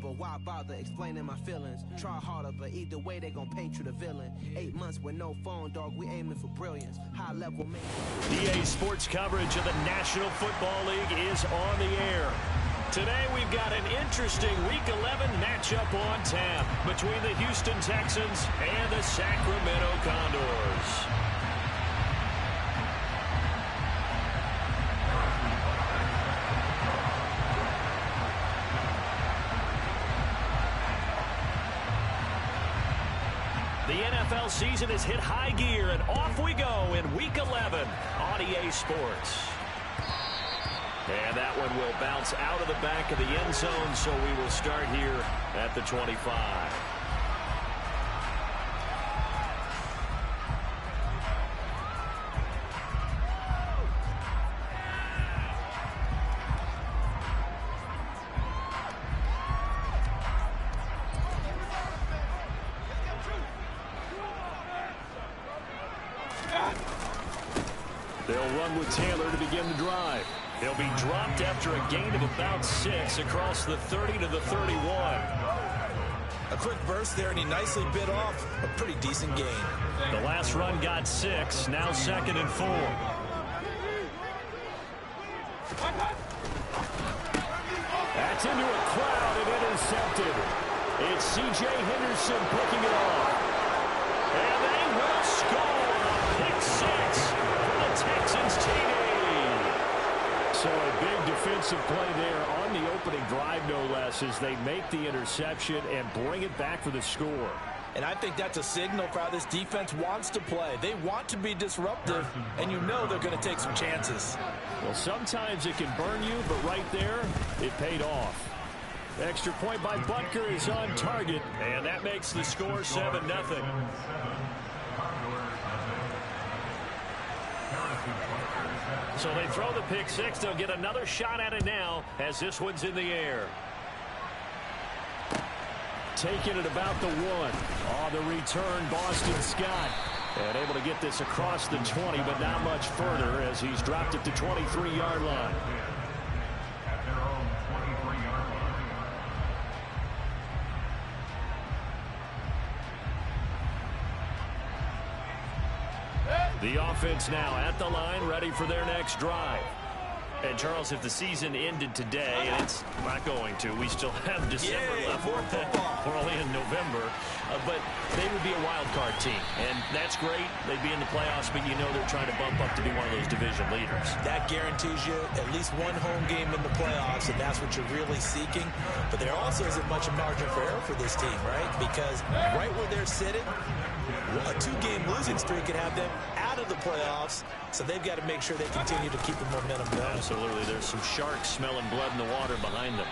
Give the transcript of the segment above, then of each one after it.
but why bother explaining my feelings? Try harder, but either way they gon' paint you the villain. 8 months with no phone, dog, we aiming for brilliance. High level man. EA Sports coverage of the National Football League is on the air. Today we've got an interesting Week 11 matchup on tap between the Houston Texans and the Sacramento Condors. The NFL season has hit high gear, and off we go in Week 11 on EA Sports. And that one will bounce out of the back of the end zone, so we will start here at the 25. They'll run with Taylor to begin the drive. He'll be dropped after a gain of about 6 across the 30 to the 31. A quick burst there, and he nicely bit off a pretty decent gain. The last run got 6, now 2nd and 4. That's into a crowd and intercepted. It's C.J. Henderson picking it off. And they will score a pick 6 for the Texans TD. So a big defensive play there on the opening drive, no less, as they make the interception and bring it back for the score. And I think that's a signal for how this defense wants to play. They want to be disruptive, and you know they're going to take some chances. Well, sometimes it can burn you, but right there, it paid off. Extra point by Butker is on target, and that makes the score 7-0. So they throw the pick 6. They'll get another shot at it now as this one's in the air. Taking it about the 1. On the return, Boston Scott. And able to get this across the 20, but not much further as he's dropped it to 23-yard line. The offense now at the line, ready for their next drive. And, Charles, if the season ended today, and it's not going to, we still have December left. We're only in November. But they would be a wild card team, and that's great. They'd be in the playoffs, but you know they're trying to bump up to be one of those division leaders. That guarantees you at least one home game in the playoffs, and that's what you're really seeking. But there also isn't much margin for error for this team, right? Because right where they're sitting, a 2-game losing streak could have them out of the playoffs, so they've got to make sure they continue to keep the momentum going. Absolutely. There's some sharks smelling blood in the water behind them.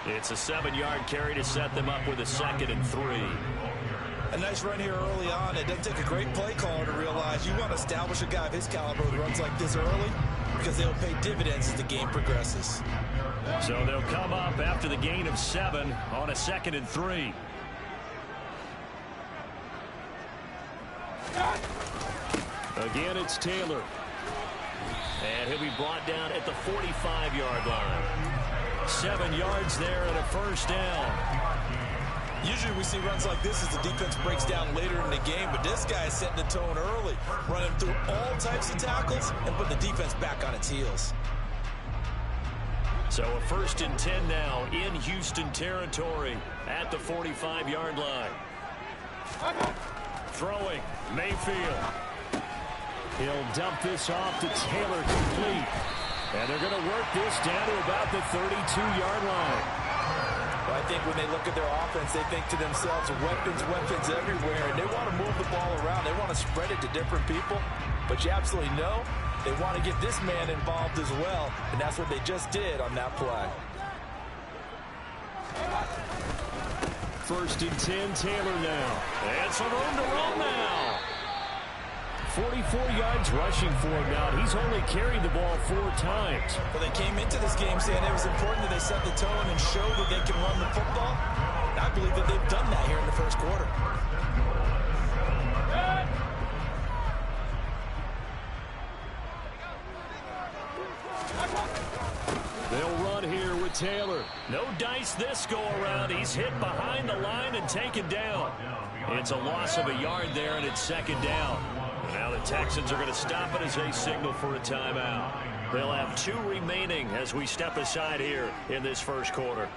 It's a 7-yard carry to set them up with a 2nd and 3. A nice run here early on. It doesn't take a great play caller to realize you want to establish a guy of his caliber who runs like this early because they'll pay dividends as the game progresses. So they'll come up after the gain of 7 on a 2nd and 3. Again, it's Taylor. And he'll be brought down at the 45-yard line. 7 yards there and a first down. Usually we see runs like this as the defense breaks down later in the game, but this guy is setting the tone early, running through all types of tackles and putting the defense back on its heels. So a 1st and 10 now in Houston territory at the 45-yard line. Throwing, Mayfield. He'll dump this off to Taylor, complete. And they're going to work this down to about the 32-yard line. Well, I think when they look at their offense, they think to themselves, weapons everywhere, and they want to move the ball around. They want to spread it to different people. But you absolutely know they want to get this man involved as well, and that's what they just did on that play. 1st and 10, Taylor now. And some room to roll now. 44 yards rushing for him now. He's only carried the ball 4 times. Well, they came into this game saying it was important that they set the tone and show that they can run the football. And I believe that they've done that here in the first quarter. They'll run here with Taylor. No dice this go-around. He's hit behind the line and taken down. It's a loss of a yard there, and it's second down. Now the Texans are going to stop it as they signal for a timeout. They'll have 2 remaining as we step aside here in this first quarter.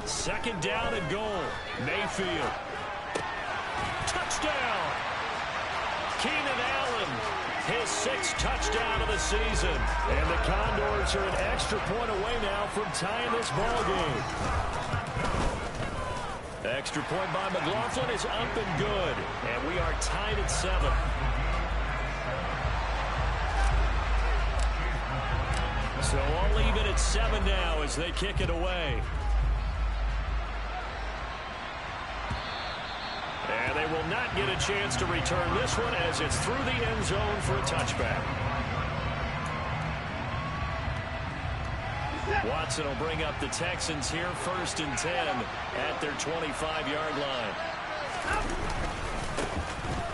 Second down and goal. Mayfield. Touchdown! Keenan Allen, his 6th touchdown of the season. And the Condors are an extra point away now from tying this ball game. Extra point by McLaughlin is up and good. And we are tied at 7. So all even at 7 now as they kick it away. And they will not get a chance to return this one as it's through the end zone for a touchback. Watson will bring up the Texans here 1st and 10 at their 25-yard line.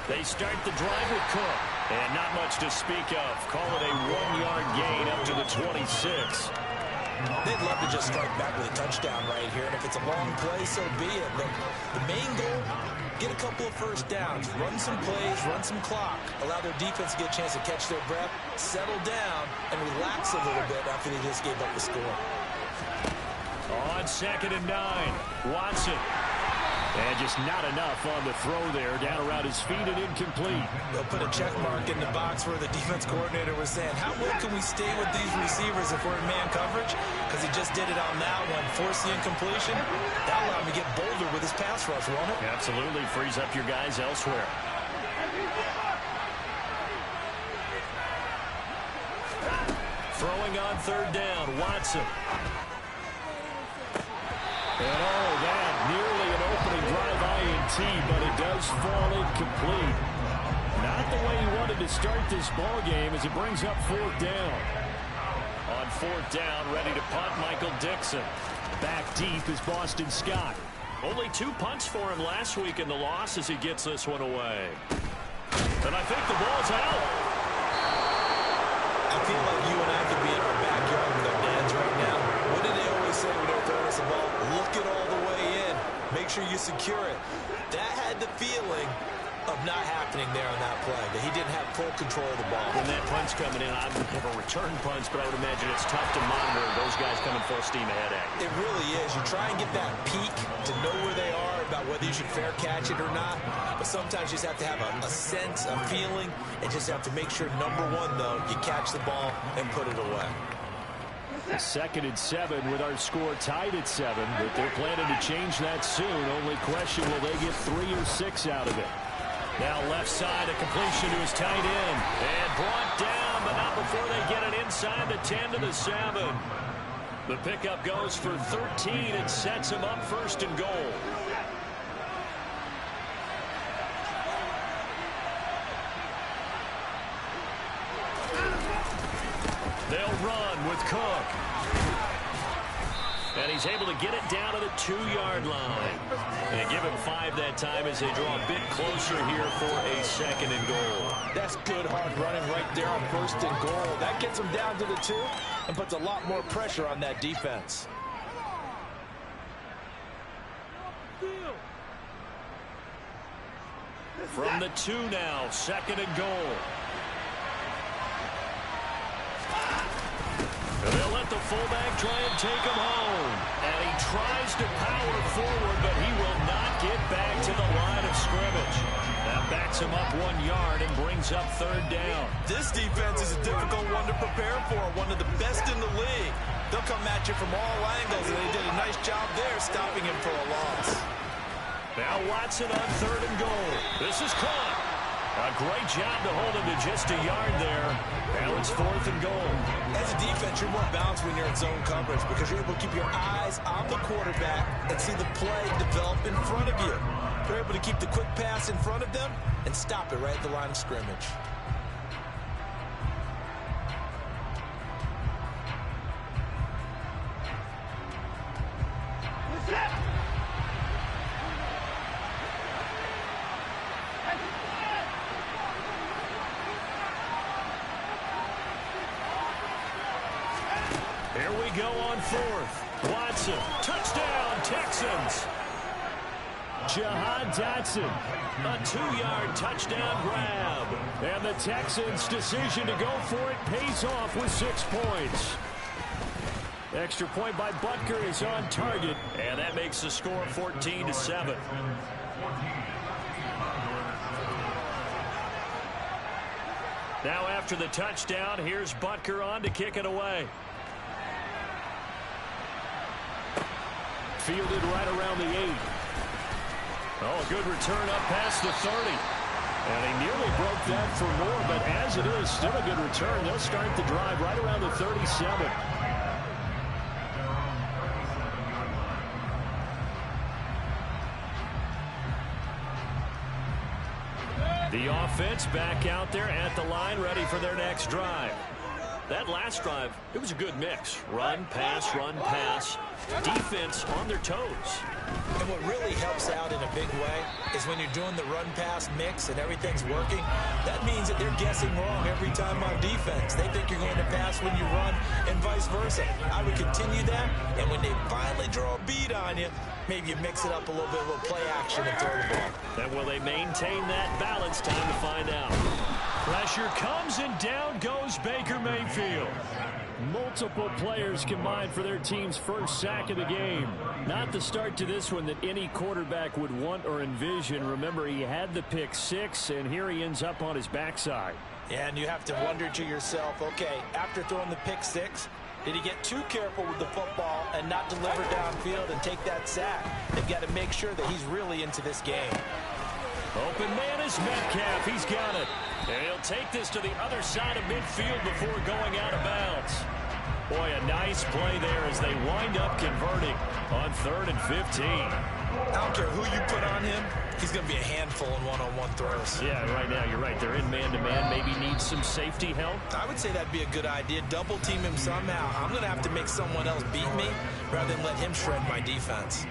They start the drive with Cook. And not much to speak of. Call it a 1-yard gain up to the 26. They'd love to just strike back with a touchdown right here. And if it's a long play, so be it. But the main goal, get a couple of first downs. Run some plays, run some clock. Allow their defense to get a chance to catch their breath, settle down, and relax a little bit after they just gave up the score. On 2nd and 9, Watson. And just not enough on the throw there. Down around his feet and incomplete. They'll put a check mark in the box where the defense coordinator was saying, how well can we stay with these receivers if we're in man coverage? Because he just did it on that one. Force the incompletion. That'll allow him to get bolder with his pass rush, won't it? Absolutely. Frees up your guys elsewhere. Throwing on 3rd down, Watson. And all that, nearly an opening drive INT, but it does fall incomplete. Not the way he wanted to start this ball game as it brings up 4th down. On 4th down, ready to punt, Michael Dixon. Back deep is Boston Scott. Only 2 punts for him last week in the loss as he gets this one away. And I think the ball's out. I feel like you and I could be in our backyard with our dads right now. What do they always say when they're throwing us the ball? Look it all the way in. Make sure you secure it. That had the feeling of not happening there on that play, that he didn't have full control of the ball. When that punt's coming in, I would never return punts, but I would imagine it's tough to monitor those guys coming full steam ahead at you. It really is. You try and get that peek to know where they are, about whether you should fair catch it or not. But sometimes you just have to have a sense, a feeling, and just have to make sure, number one, though, you catch the ball and put it away. 2nd and 7 with our score tied at 7, but they're planning to change that soon. Only question, will they get 3 or 6 out of it? Now left side, a completion to his tight end. And brought down, but not before they get it inside the 10 to the 7. The pickup goes for 13 and sets him up 1st and goal. They'll run with Cook. And he's able to get it down to the 2-yard line. And give him 5 that time as they draw a bit closer here for a 2nd and goal. That's good hard running right there on 1st and goal. That gets him down to the 2 and puts a lot more pressure on that defense. From the 2 now, 2nd and goal. They'll let the fullback try and take him home. And he tries to power forward, but he will not get back to the line of scrimmage. That backs him up 1 yard and brings up 3rd down. This defense is a difficult one to prepare for, one of the best in the league. They'll come at you from all angles, and they did a nice job there stopping him for a loss. Now Watson on 3rd and goal. This is caught. A great job to hold him to just a yard there. Now it's 4th and goal. As a defense, you're more balanced when you're in zone coverage because you're able to keep your eyes on the quarterback and see the play develop in front of you. You're able to keep the quick pass in front of them and stop it right at the line of scrimmage. Here we go on fourth. Watson, touchdown, Texans. Jahan Dotson, a 2-yard touchdown grab. And the Texans' decision to go for it pays off with 6 points. Extra point by Butker is on target, and that makes the score 14-7. Now after the touchdown, here's Butker on to kick it away. Fielded right around the 8. Oh, a good return up past the 30. And he nearly broke that for more, but as it is, still a good return. They'll start the drive right around the 37. The offense back out there at the line, ready for their next drive. That last drive, it was a good mix. Run, pass, defense on their toes. And what really helps out in a big way is when you're doing the run-pass mix and everything's working, that means that they're guessing wrong every time on defense. They think you're going to pass when you run and vice versa. I would continue that, and when they finally draw a beat on you, maybe you mix it up a little bit, a little play action and throw the ball. And will they maintain that balance? Time to find out. Pressure comes, and down goes Baker Mayfield. Multiple players combined for their team's first sack of the game. Not the start to this one that any quarterback would want or envision. Remember, he had the pick 6, and here he ends up on his backside. Yeah, and you have to wonder to yourself, okay, after throwing the pick 6, did he get too careful with the football and not deliver downfield and take that sack? They've got to make sure that he's really into this game. Open man is Metcalf. He's got it. And he'll take this to the other side of midfield before going out of bounds. Boy, a nice play there as they wind up converting on 3rd and 15. I don't care who you put on him. He's going to be a handful in one-on-one throws. Yeah, right now you're right. They're in man-to-man. Maybe needs some safety help. I would say that'd be a good idea. Double team him somehow. I'm going to have to make someone else beat me rather than let him shred my defense.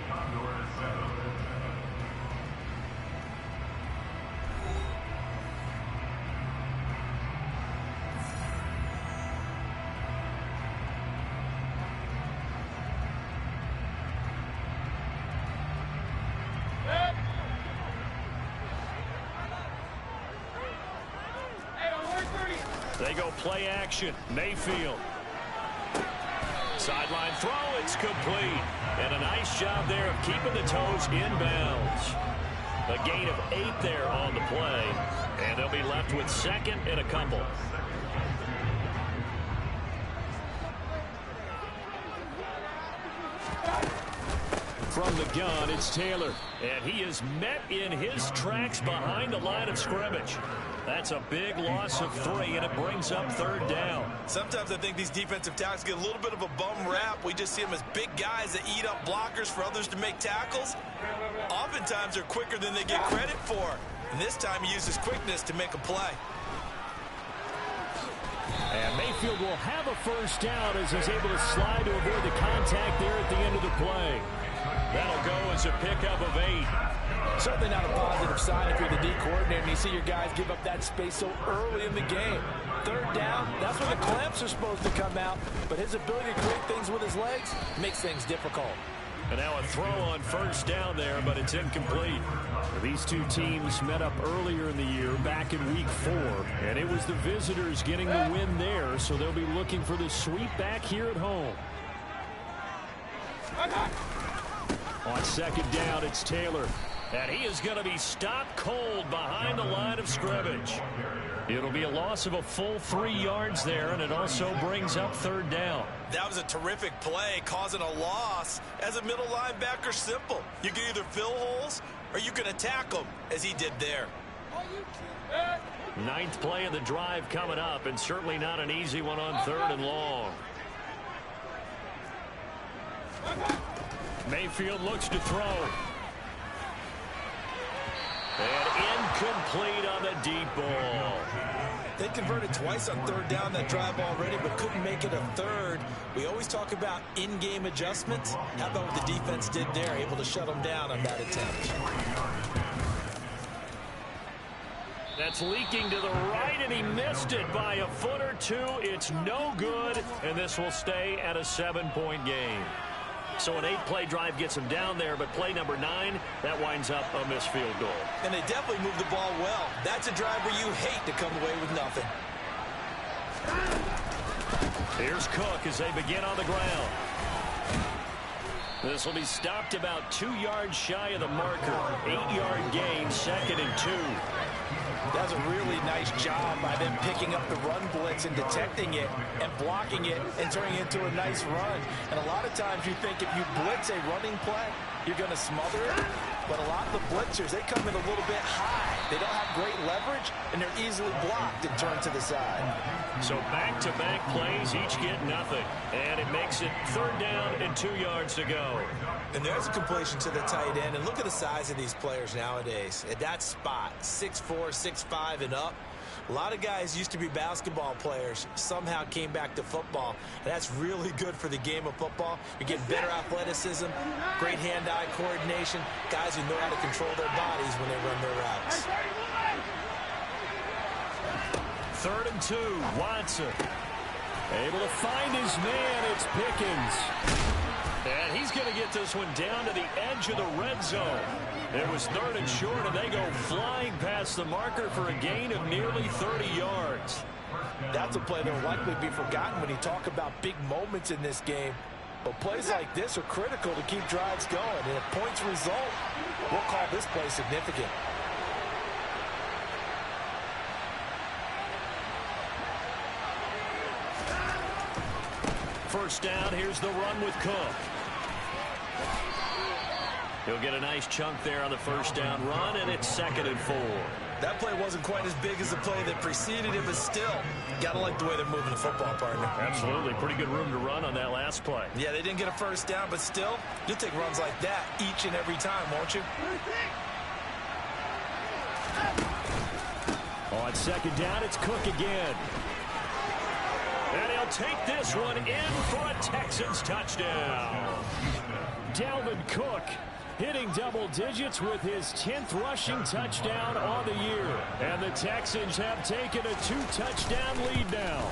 They go play action. Mayfield. Sideline throw. It's complete. And a nice job there of keeping the toes inbounds. A gain of 8 there on the play. And they'll be left with 2nd and a couple. From the gun, it's Taylor. And he is met in his tracks behind the line of scrimmage. That's a big loss of 3, and it brings up 3rd down. Sometimes I think these defensive tackles get a little bit of a bum rap. We just see them as big guys that eat up blockers for others to make tackles. Oftentimes they're quicker than they get credit for. And this time he uses quickness to make a play. And Mayfield will have a 1st down as he's able to slide to avoid the contact there at the end of the play. That'll go as a pickup of 8. Certainly not a positive sign if you're the D coordinator and you see your guys give up that space so early in the game. 3rd down, that's when the clamps are supposed to come out, but his ability to create things with his legs makes things difficult. And now a throw on 1st down there, but it's incomplete. These two teams met up earlier in the year, back in week 4, and it was the visitors getting the win there, so they'll be looking for the sweep back here at home. On 2nd down, it's Taylor. And he is going to be stopped cold behind the line of scrimmage. It'll be a loss of a full 3 yards there, and it also brings up 3rd down. That was a terrific play, causing a loss. As a middle linebacker, simple. You can either fill holes or you can attack them, as he did there. 9th play of the drive coming up, and certainly not an easy one on 3rd and long. Mayfield looks to throw. And incomplete on the deep ball. They converted twice on 3rd down that drive already, but couldn't make it a 3rd. We always talk about in-game adjustments. How about what the defense did there, able to shut them down on that attempt. That's leaking to the right, and he missed. missed it by a foot or two. It's no good, and this will stay at a 7-point game. So an 8-play drive gets him down there, but play number 9, that winds up a missed field goal. And they definitely moved the ball well. That's a drive where you hate to come away with nothing. Here's Cook as they begin on the ground. This will be stopped about 2 yards shy of the marker. 8-yard gain, 2nd and 2. That's a really nice job by them picking up the run blitz and detecting it and blocking it and turning it into a nice run. And a lot of times you think if you blitz a running play, you're going to smother it. But a lot of the blitzers, they come in a little bit high. They don't have great leverage, and they're easily blocked and turned to the side. So back-to-back plays, each get nothing. And it makes it 3rd down and 2 yards to go. And there's a completion to the tight end. And look at the size of these players nowadays. At that spot, 6'4", 6'5", and up. A lot of guys used to be basketball players, somehow came back to football. And that's really good for the game of football. You get better athleticism, great hand-eye coordination, guys who know how to control their bodies when they run their routes. 3rd and 2, Watson. Able to find his man, it's Pickens. And he's going to get this one down to the edge of the red zone. It was 3rd and short, and they go flying past the marker for a gain of nearly 30 yards. That's a play that will likely be forgotten when you talk about big moments in this game. But plays like this are critical to keep drives going. And if points result, we'll call this play significant. First down, here's the run with Cook. He'll get a nice chunk there on the first down run, and it's 2nd and 4. That play wasn't quite as big as the play that preceded it, but still, gotta like the way they're moving the football, partner. Absolutely. Pretty good room to run on that last play. Yeah, they didn't get a first down, but still, you'll take runs like that each and every time, won't you? On 2nd down, it's Cook again. And he'll take this one in for a Texans touchdown. Dalvin Cook hitting double digits with his 10th rushing touchdown on the year. And the Texans have taken a 2-touchdown lead now.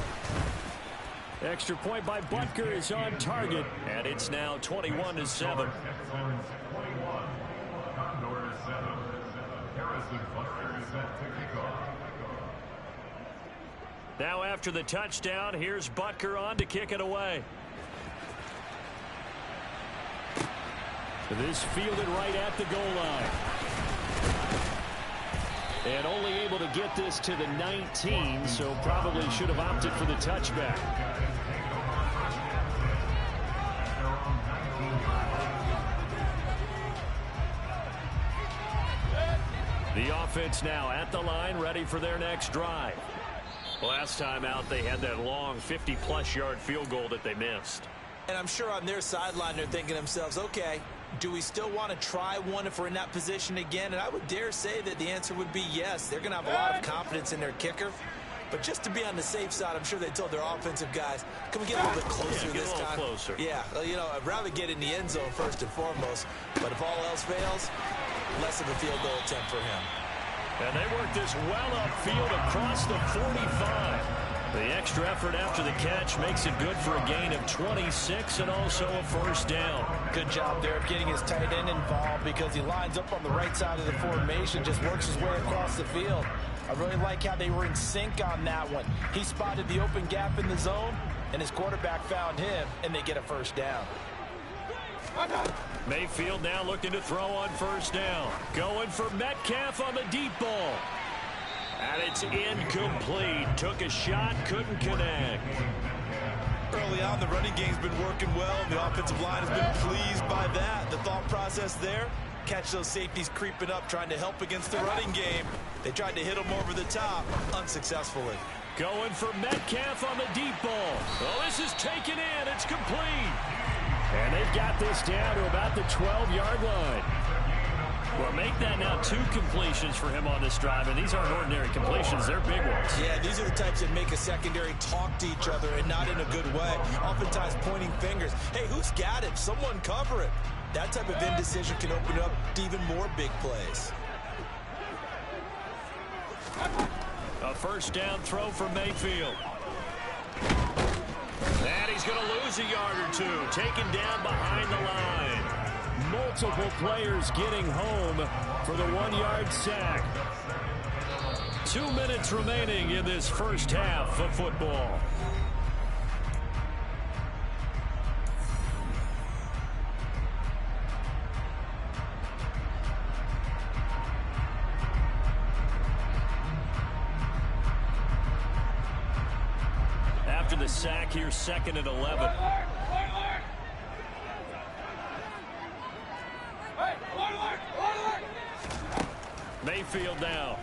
Extra point by Butker is on target, and it's now 21-7. Now after the touchdown, here's Butker on to kick it away. This fielded right at the goal line. And only able to get this to the 19, so probably should have opted for the touchback. The offense now at the line, ready for their next drive. Last time out, they had that long 50-plus yard field goal that they missed. And I'm sure on their sideline, they're thinking to themselves, okay, do we still want to try one if we're in that position again? And I would dare say that the answer would be yes. They're going to have a lot of confidence in their kicker. But just to be on the safe side, I'm sure they told their offensive guys, can we get a little bit closer this time? Closer. Yeah, you know, I'd rather get in the end zone first and foremost. But if all else fails, less of a field goal attempt for him. And they work this well upfield across the 45. The extra effort after the catch makes it good for a gain of 26 and also a first down. Good job there of getting his tight end involved because he lines up on the right side of the formation, just works his way across the field. I really like how they were in sync on that one. He spotted the open gap in the zone, and his quarterback found him, and they get a first down. Mayfield now looking to throw on first down. Going for Metcalf on the deep ball. And it's incomplete. Took a shot, couldn't connect. Early on, the running game's been working well, and the offensive line has been pleased by that. The thought process there, catch those safeties creeping up, trying to help against the running game. They tried to hit them over the top, unsuccessfully. Going for Metcalf on the deep ball. Oh, this is taken in. It's complete. And they've got this down to about the 12-yard line. Well, make that now 2 completions for him on this drive, and these aren't ordinary completions. They're big ones. Yeah, these are the types that make a secondary talk to each other, and not in a good way. Oftentimes pointing fingers. Hey, who's got it? Someone cover it. That type of indecision can open up to even more big plays. A first down throw for Mayfield. And he's going to lose a yard or two. Taken down behind the line. Multiple players getting home for the 1-yard sack. 2 minutes remaining in this first half of football. After the sack, here's 2nd and 11. Mayfield now.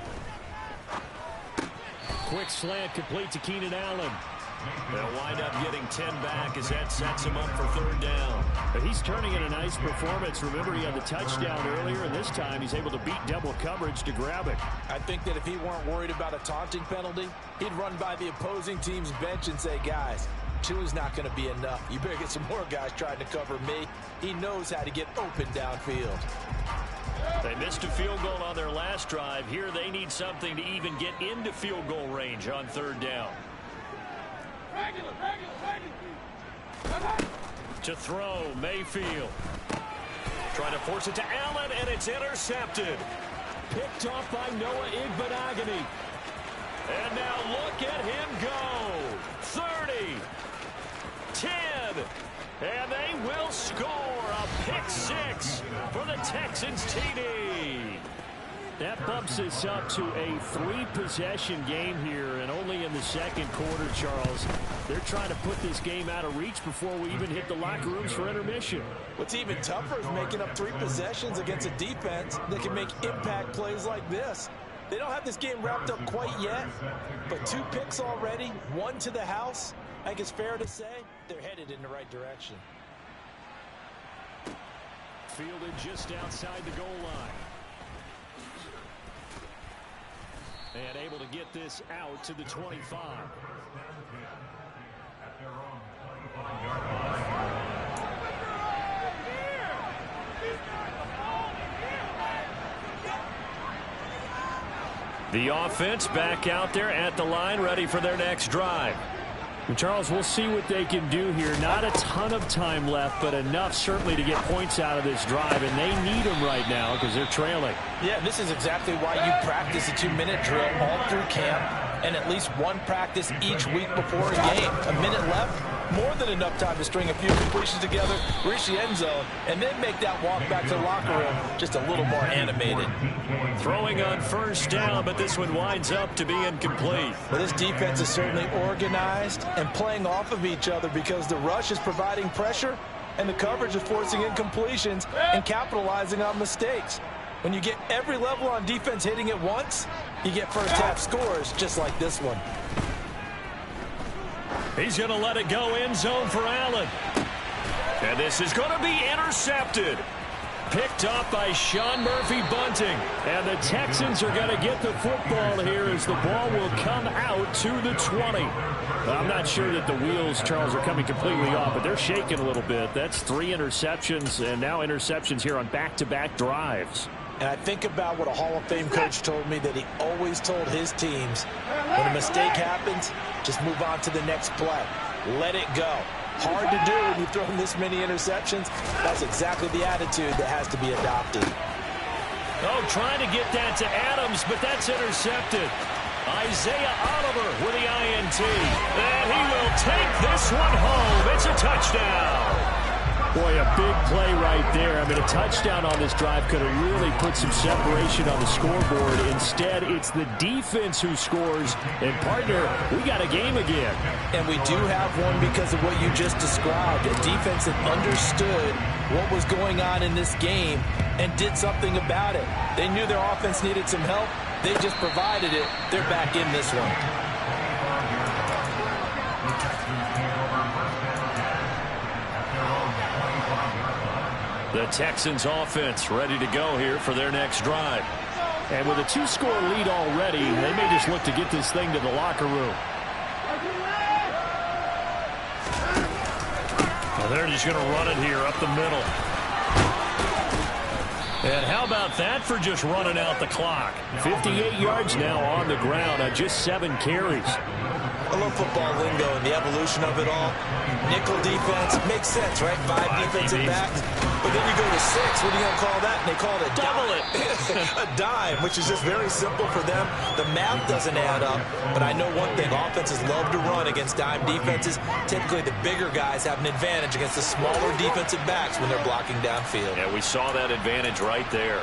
Quick slant complete to Keenan Allen. They'll wind up getting 10 back as that sets him up for 3rd down. But he's turning in a nice performance. Remember, he had the touchdown earlier, and this time he's able to beat double coverage to grab it. I think that if he weren't worried about a taunting penalty, he'd run by the opposing team's bench and say, guys, 2 is not going to be enough. You better get some more guys trying to cover me. He knows how to get open downfield. They missed a field goal on their last drive. Here they need something to even get into field goal range on 3rd down. To throw, Mayfield. Trying to force it to Allen, and it's intercepted. Picked off by Noah Igbenogany. And now look at him go. 30. 10. And they will score a pick 6 for the Texans TD. That bumps us up to a 3-possession game here, and only in the 2nd quarter, Charles. They're trying to put this game out of reach before we even hit the locker rooms for intermission. What's even tougher is making up 3 possessions against a defense that can make impact plays like this. They don't have this game wrapped up quite yet, but 2 picks already, 1 to the house. I think it's fair to say they're headed in the right direction. Fielded just outside the goal line. And able to get this out to the 25. The offense back out there at the line, ready for their next drive. And Charles, we'll see what they can do here. Not a ton of time left, but enough certainly to get points out of this drive, and they need them right now because they're trailing. Yeah, this is exactly why you practice a 2-minute drill all through camp and at least 1 practice each week before a game. A minute left, more than enough time to string a few completions together, reach the end zone, and then make that walk back to the locker room just a little more animated. Throwing on 1st down, but this one winds up to be incomplete. Well, this defense is certainly organized and playing off of each other because the rush is providing pressure and the coverage is forcing incompletions and capitalizing on mistakes. When you get every level on defense hitting it once, you get first half scores just like this one. He's going to let it go end zone for Allen. And this is going to be intercepted. Picked off by Sean Murphy-Bunting. And the Texans are going to get the football here as the ball will come out to the 20. I'm not sure that the wheels, Charles, are coming completely off, but they're shaking a little bit. That's 3 interceptions, and now interceptions here on back-to-back drives. And I think about what a Hall of Fame coach told me that he always told his teams, when a mistake happens, just move on to the next play. Let it go. Hard to do when you've thrown this many interceptions. That's exactly the attitude that has to be adopted. Oh, trying to get that to Adams, but that's intercepted. Isaiah Oliver with the INT. And he will take this one home. It's a touchdown. Boy, a big play right there. I mean, a touchdown on this drive could have really put some separation on the scoreboard. Instead, it's the defense who scores. And, partner, we got a game again. And we do have one because of what you just described. A defense that understood what was going on in this game and did something about it. They knew their offense needed some help. They just provided it. They're back in this one. The Texans offense ready to go here for their next drive. And with a 2-score lead already, they may just look to get this thing to the locker room. Well, they're just going to run it here up the middle. And how about that for just running out the clock? 58 yards now on the ground on just 7 carries. I love football lingo and the evolution of it all. Nickel defense makes sense, right? 5 defensive backs. But then you go to 6. What are you going to call that? And they call it a double it. A dime, which is just very simple for them. The math doesn't add up. But I know one thing. Offenses love to run against dime defenses. Typically, the bigger guys have an advantage against the smaller defensive backs when they're blocking downfield. Yeah, we saw that advantage right there.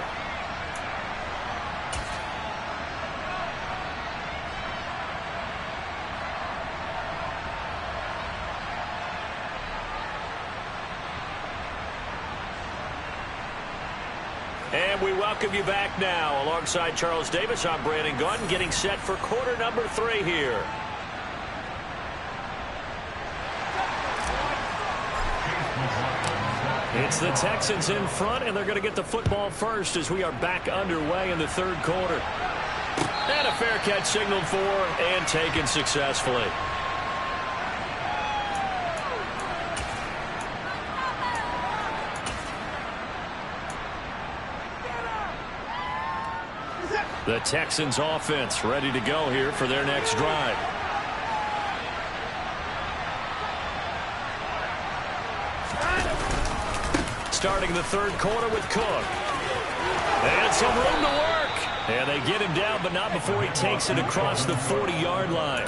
And we welcome you back now. Alongside Charles Davis, I'm Brandon Gaudin, getting set for quarter number 3 here. It's the Texans in front, and they're going to get the football first as we are back underway in the 3rd quarter. And a fair catch signaled for and taken successfully. The Texans offense ready to go here for their next drive. Starting the 3rd quarter with Cook. And some room to work. And they get him down, but not before he takes it across the 40-yard line.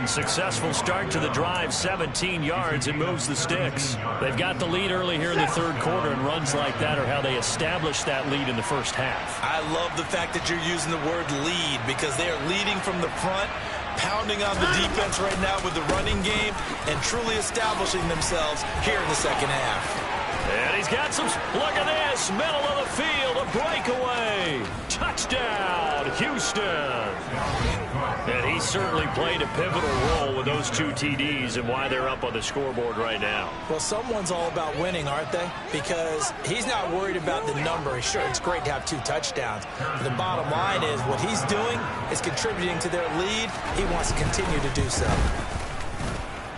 Successful start to the drive, 17 yards, and moves the sticks. They've got the lead early here in the 3rd quarter, and runs like that are how they establish that lead in the first half. I love the fact that you're using the word lead because they are leading from the front, pounding on the defense right now with the running game, and truly establishing themselves here in the 2nd half. And he's got some, look at this, middle of the field, a breakaway. Touchdown, Houston. And he certainly played a pivotal role with those 2 TDs and why they're up on the scoreboard right now. Well, someone's all about winning, aren't they? Because he's not worried about the number. Sure, it's great to have 2 touchdowns. But the bottom line is what he's doing is contributing to their lead. He wants to continue to do so.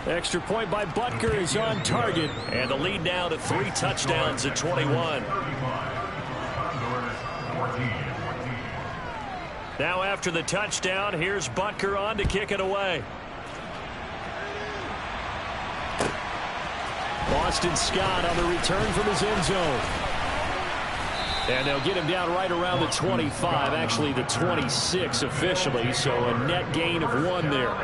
Extra point by Butker is on target, and the lead now to 3 touchdowns at 21. Now after the touchdown, here's Butker on to kick it away. Boston Scott on the return from his end zone. And they'll get him down right around the 25, actually the 26 officially, so a net gain of 1 there.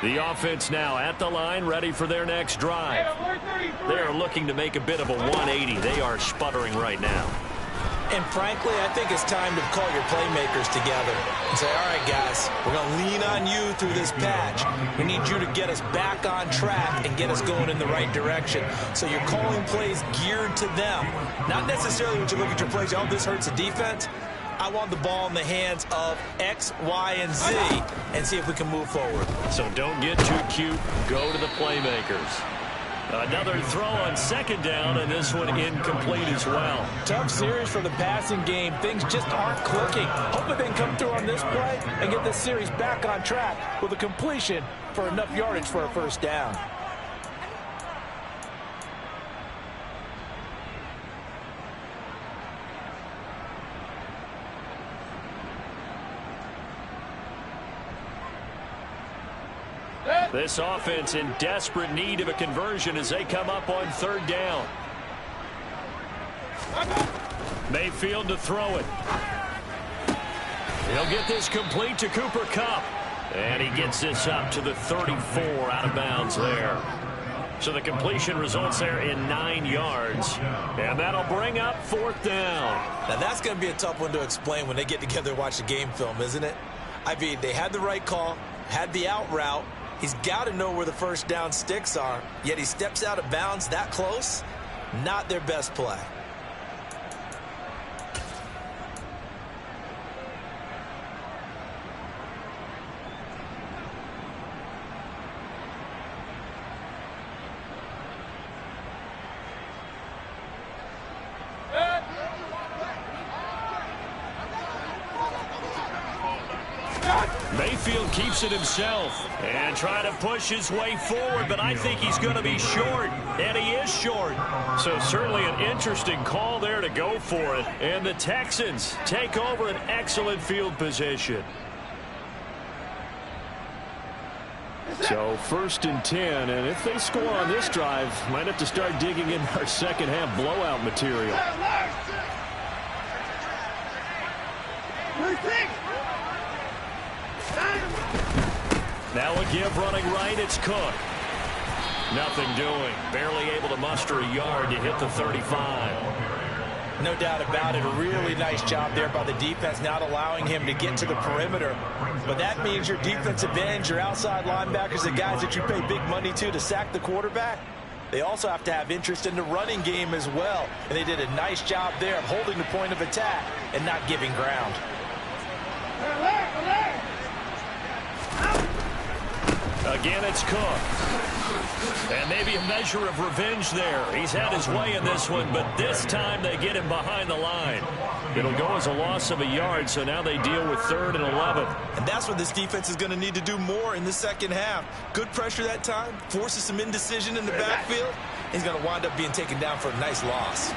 The offense now at the line, ready for their next drive. They are looking to make a bit of a 180. They are sputtering right now. And frankly, I think it's time to call your playmakers together and say, all right, guys, we're going to lean on you through this patch. We need you to get us back on track and get us going in the right direction. So you're calling plays geared to them. Not necessarily when you look at your plays, oh, this hurts the defense. I want the ball in the hands of X, Y, and Z and see if we can move forward. So don't get too cute. Go to the playmakers. Another throw on 2nd down, and this one incomplete as well. Tough series for the passing game. Things just aren't clicking. Hopefully they can come through on this play and get this series back on track with a completion for enough yardage for a 1st down. This offense in desperate need of a conversion as they come up on 3rd down. Mayfield to throw it. He'll get this complete to Cooper Kupp. And he gets this up to the 34 out of bounds there. So the completion results there in 9 yards. And that'll bring up 4th down. Now that's going to be a tough one to explain when they get together and watch the game film, isn't it? I mean, they had the right call, had the out route. He's got to know where the 1st down sticks are, yet he steps out of bounds that close. Not their best play. Mayfield keeps it himself and trying to push his way forward, but I think he's going to be short, and he is short. So certainly an interesting call there to go for it. And the Texans take over an excellent field position. So 1st and 10, and if they score on this drive, might have to start digging in our second half blowout material. Now a give running right, it's Cook. Nothing doing. Barely able to muster a yard to hit the 35. No doubt about it. A really nice job there by the defense, not allowing him to get to the perimeter. But that means your defensive ends, your outside linebackers, the guys that you pay big money to sack the quarterback, they also have to have interest in the running game as well. And they did a nice job there of holding the point of attack and not giving ground. Again, it's Cook. And maybe a measure of revenge there. He's had his way in this one, but this time they get him behind the line. It'll go as a loss of a yard, so now they deal with 3rd and 11. And that's what this defense is going to need to do more in the second half. Good pressure that time, forces some indecision in the backfield. He's going to wind up being taken down for a nice loss.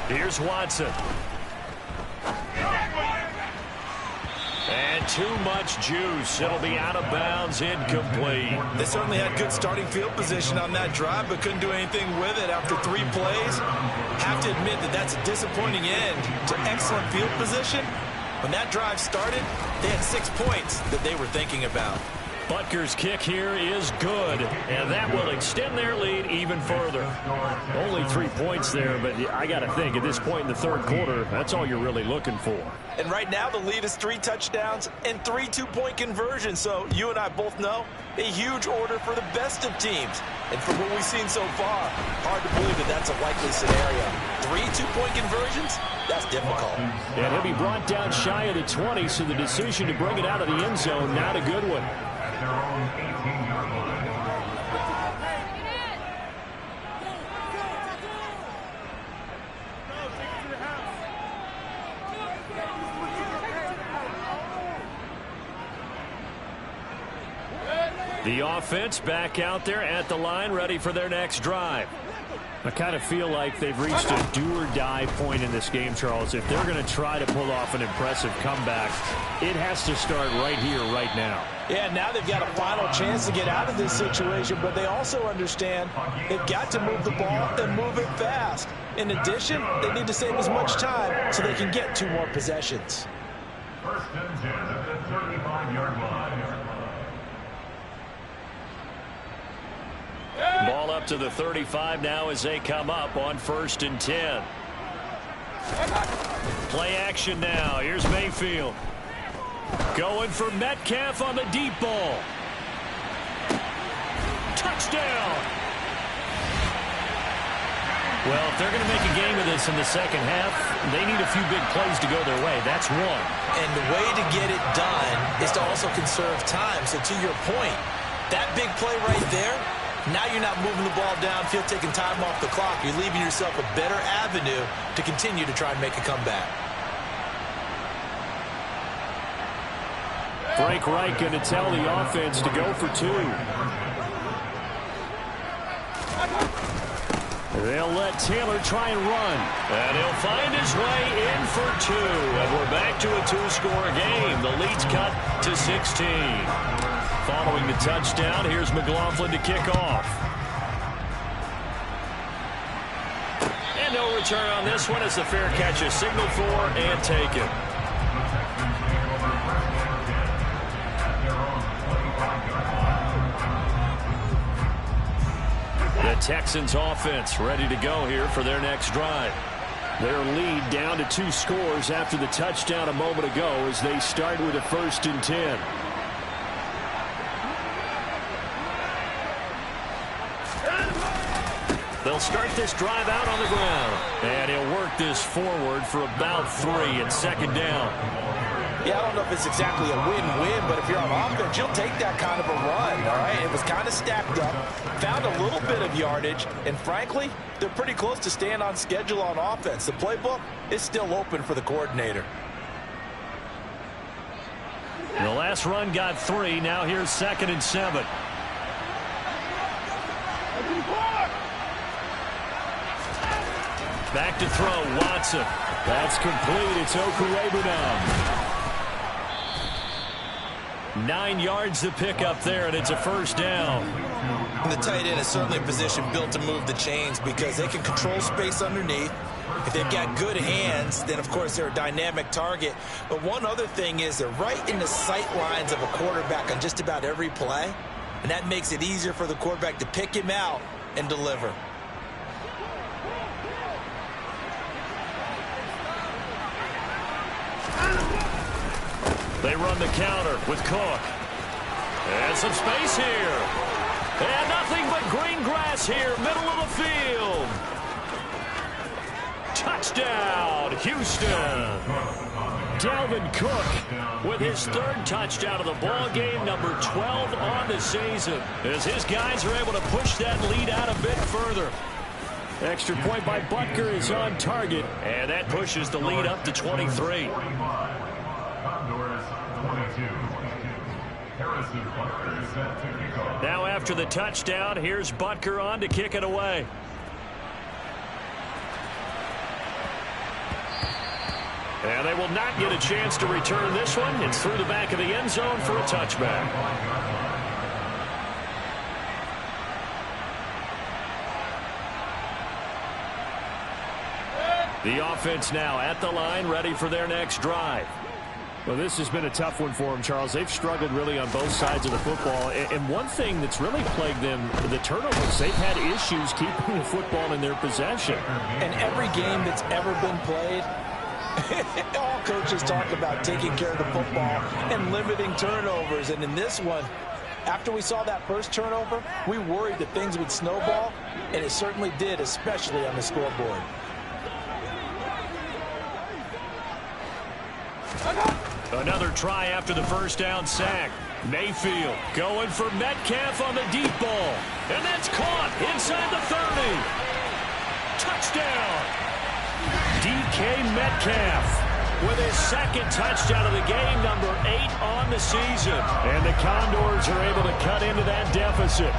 Here's Watson. And too much juice. It'll be out of bounds, incomplete. They certainly had good starting field position on that drive, but couldn't do anything with it after 3 plays. Have to admit that that's a disappointing end to excellent field position. When that drive started, they had 6 points that they were thinking about. Butker's kick here is good, and that will extend their lead even further. Only 3 points there, but I got to think at this point in the 3rd quarter, that's all you're really looking for. And right now the lead is 3 touchdowns and 3 two-point conversions. So you and I both know a huge order for the best of teams. And from what we've seen so far, hard to believe that that's a likely scenario. 3 two-point conversions? That's difficult. And he'll be brought down shy of the 20, so the decision to bring it out of the end zone, not a good one. The offense back out there at the line, ready for their next drive. I kind of feel like they've reached a do-or-die point in this game, Charles. If they're going to try to pull off an impressive comeback, it has to start right here, right now. Yeah, now they've got a final chance to get out of this situation, but they also understand they've got to move the ball and move it fast. In addition, they need to save as much time so they can get 2 more possessions. 1st and 10 at the 35-yard line. Ball up to the 35 now as they come up on 1st and 10. Play action now. Here's Mayfield. Going for Metcalf on the deep ball. Touchdown! Well, if they're going to make a game of this in the second half, they need a few big plays to go their way. That's one. And the way to get it done is to also conserve time. So to your point, that big play right there, now you're not moving the ball downfield, taking time off the clock. You're leaving yourself a better avenue to continue to try and make a comeback. Frank Reich going to tell the offense to go for 2. They'll let Taylor try and run. And he'll find his way in for 2. And we're back to a 2-score game. The lead's cut to 16. Following the touchdown, here's McLaughlin to kick off. And no return on this one as the fair catch is signaled for and taken. The Texans offense ready to go here for their next drive. Their lead down to 2 scores after the touchdown a moment ago as they start with a 1st and 10. They'll start this drive out on the ground. And he'll work this forward for about 3 at 2nd down. Yeah, I don't know if it's exactly a win-win, but if you're on offense, you'll take that kind of a run, all right? It was kind of stacked up, found a little bit of yardage, and frankly, they're pretty close to staying on schedule on offense. The playbook is still open for the coordinator. The last run got 3. Now here's 2nd and 7. Back to throw, Watson. That's complete. It's Okuebu now. 9 yards to pick up there, and it's a first down. And the tight end is certainly a position built to move the chains because they can control space underneath. If they've got good hands, then, of course, they're a dynamic target. But one other thing is they're right in the sight lines of a quarterback on just about every play, and that makes it easier for the quarterback to pick him out and deliver. They run the counter with Cook. And some space here. And nothing but green grass here, middle of the field. Touchdown, Houston. Dalvin Cook with his 3rd touchdown of the ball game, number 12 on the season, as his guys are able to push that lead out a bit further. Extra point by Butker is on target, and that pushes the lead up to 23. Condors 22. Harrison Butker set to kick off. Now after the touchdown, here's Butker on to kick it away. And they will not get a chance to return this one. It's through the back of the end zone for a touchback. The offense now at the line, ready for their next drive. Well, this has been a tough one for them, Charles. They've struggled really on both sides of the football. And one thing that's really plagued them, the turnovers. They've had issues keeping the football in their possession. And every game that's ever been played, all coaches talk about taking care of the football and limiting turnovers. And in this one, after we saw that first turnover, we worried that things would snowball, and it certainly did, especially on the scoreboard. Another try after the first down sack. Mayfield going for Metcalf on the deep ball. And that's caught inside the 30. Touchdown. DK Metcalf with his 2nd touchdown of the game, number 8 on the season. And the Condors are able to cut into that deficit.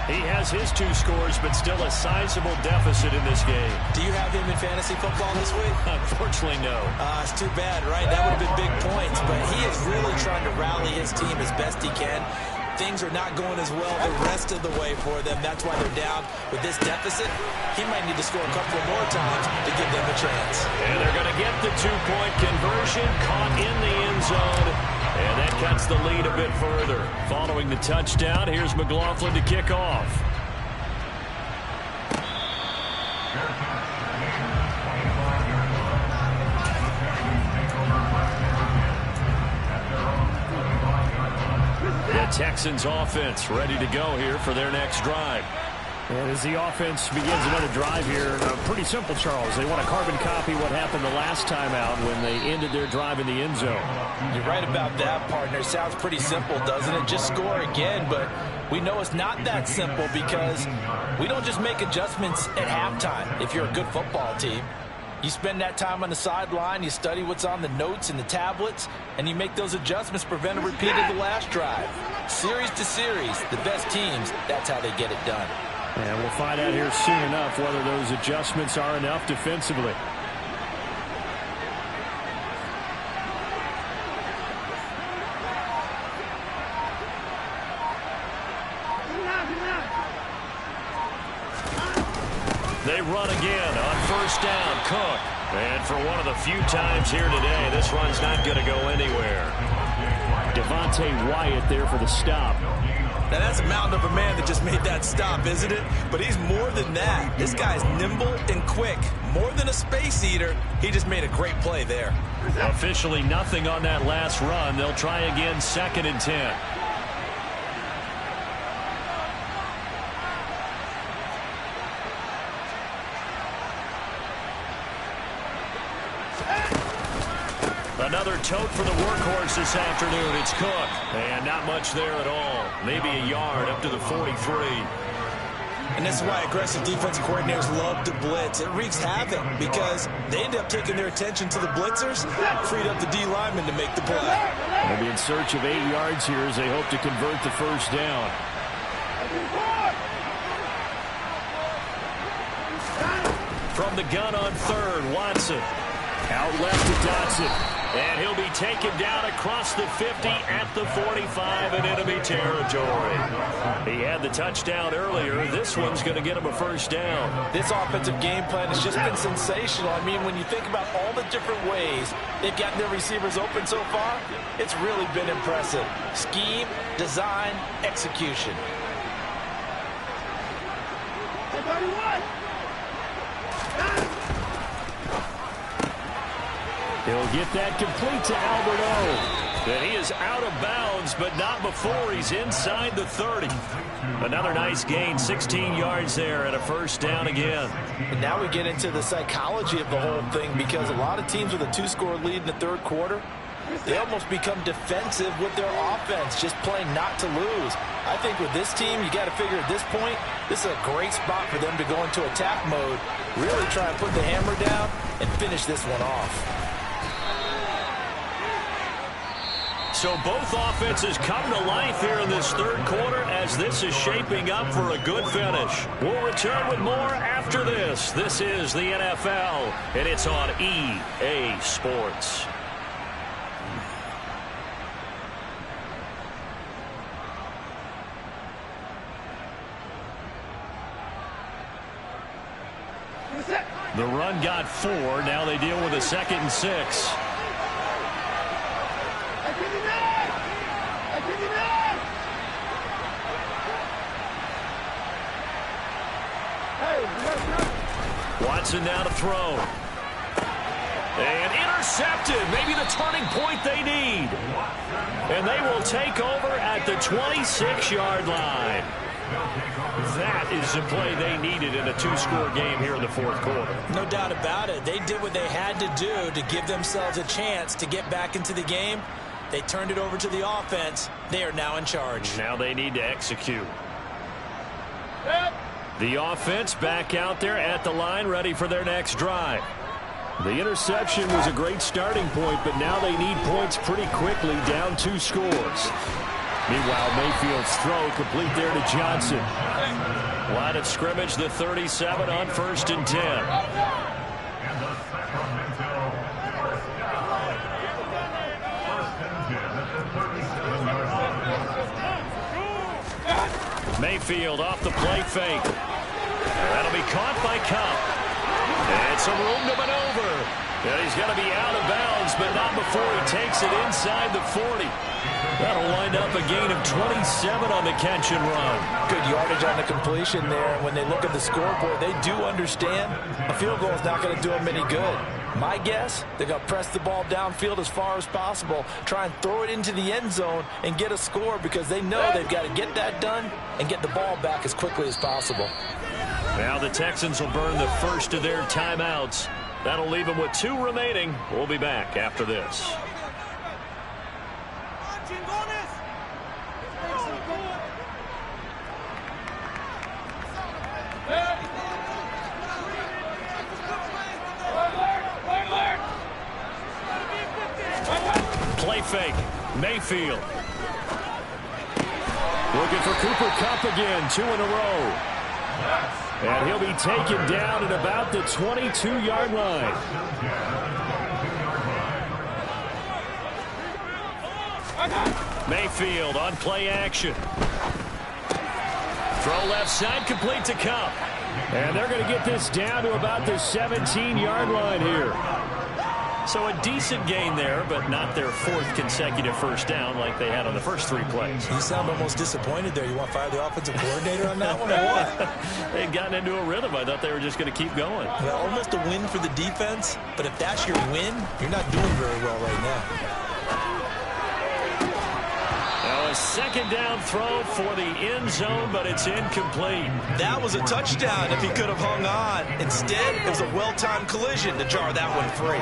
He has his 2 scores, but still a sizable deficit in this game. Do you have him in fantasy football this week? Unfortunately, no. It's too bad, right? That would have been big points, but he is really trying to rally his team as best he can. Things are not going as well the rest of the way for them. That's why they're down with this deficit. He might need to score a couple more times to give them a chance. And they're going to get the 2-point conversion, caught in the end zone. And that cuts the lead a bit further. Following the touchdown, here's McLaughlin to kick off. The Texans offense ready to go here for their next drive. And as the offense begins another drive here, pretty simple, Charles. They want to carbon copy what happened the last time out when they ended their drive in the end zone. You're right about that, partner. Sounds pretty simple, doesn't it? Just score again, but we know it's not that simple because we don't just make adjustments at halftime if you're a good football team. You spend that time on the sideline, you study what's on the notes and the tablets, and you make those adjustments, prevent a repeat of the last drive. Series to series, the best teams, that's how they get it done. And we'll find out here soon enough whether those adjustments are enough defensively. They run again on first down, Cook. And for one of the few times here today, this run's not going to go anywhere. Devontae Wyatt there for the stop. Now, that's a mountain of a man that just made that stop, isn't it? But he's more than that. This guy's nimble and quick. More than a space eater, he just made a great play there. Officially nothing on that last run. They'll try again, 2nd and 10. another tote for the workhorse this afternoon. It's Cook. And not much there at all. Maybe a yard up to the 43. And this is why aggressive defensive coordinators love to blitz. It wreaks havoc because they end up taking their attention to the blitzers, freed up the D lineman to make the play. They'll be in search of 8 yards here as they hope to convert the first down. From the gun on third, Watson. Out left to Dotson. And he'll be taken down across the 50 at the 45 in enemy territory. He had the touchdown earlier. This one's going to get him a first down. This offensive game plan has just been sensational. I mean, when you think about all the different ways they've gotten their receivers open so far, it's really been impressive. Scheme, design, execution. He'll get that complete to Albert O. And he is out of bounds, but not before he's inside the 30. Another nice gain, 16 yards there and a first down again. And now we get into the psychology of the whole thing, because a lot of teams with a 2-score lead in the third quarter, they almost become defensive with their offense, just playing not to lose. I think with this team, you got to figure at this point, this is a great spot for them to go into attack mode, really try and put the hammer down and finish this one off. So both offenses come to life here in this third quarter as this is shaping up for a good finish. We'll return with more after this. This is the NFL, and it's on EA Sports. The run got 4. Now they deal with a 2nd and 6. Watson now to throw. And intercepted. Maybe the turning point they need. And they will take over at the 26-yard line. That is the play they needed in a 2-score game here in the fourth quarter. No doubt about it. They did what they had to do to give themselves a chance to get back into the game. They turned it over to the offense. They are now in charge. Now they need to execute. The offense back out there at the line, ready for their next drive. The interception was a great starting point, but now they need points pretty quickly, down 2 scores. Meanwhile, Mayfield's throw complete there to Johnson. Line of scrimmage, the 37 on 1st and 10. Mayfield off the play fake. That'll be caught by Cup. And some room to maneuver. And he's going to be out of bounds, but not before he takes it inside the 40. That'll wind up a gain of 27 on the catch and run. Good yardage on the completion there. When they look at the scoreboard, they do understand a field goal is not going to do them any good. My guess, they're going to press the ball downfield as far as possible, try and throw it into the end zone and get a score, because they know they've got to get that done and get the ball back as quickly as possible. Now the Texans will burn the first of their timeouts. That'll leave them with 2 remaining. We'll be back after this. Play fake. Mayfield. Looking for Cooper Kupp again. 2 in a row. And he'll be taken down at about the 22-yard line. Mayfield on play action. Throw left side, complete to Kupp. And they're going to get this down to about the 17-yard line here. So a decent gain there, but not their 4th consecutive first down like they had on the first 3 plays. You sound almost disappointed there. You want to fire the offensive coordinator on that one or what? They'd gotten into a rhythm. I thought they were just going to keep going. Well, almost a win for the defense, but if that's your win, you're not doing very well right now. Now a 2nd down throw for the end zone, but it's incomplete. That was a touchdown if he could have hung on. Instead, it was a well-timed collision to jar that one free.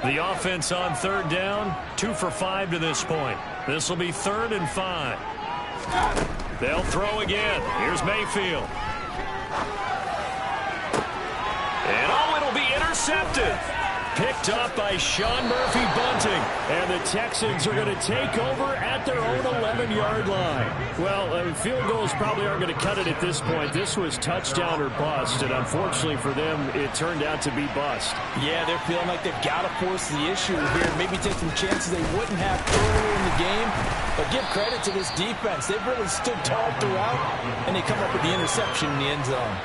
The offense on 3rd down, 2 for 5 to this point. This will be 3rd and 5. They'll throw again. Here's Mayfield. And it'll be intercepted. Picked up by Sean Murphy-Bunting. And the Texans are going to take over at their own 11-yard line. Well, field goals probably aren't going to cut it at this point. This was touchdown or bust, and unfortunately for them, it turned out to be bust. Yeah, they're feeling like they've got to force the issue here. Maybe take some chances they wouldn't have earlier in the game. But give credit to this defense. They've really stood tall throughout, and they come up with the interception in the end zone.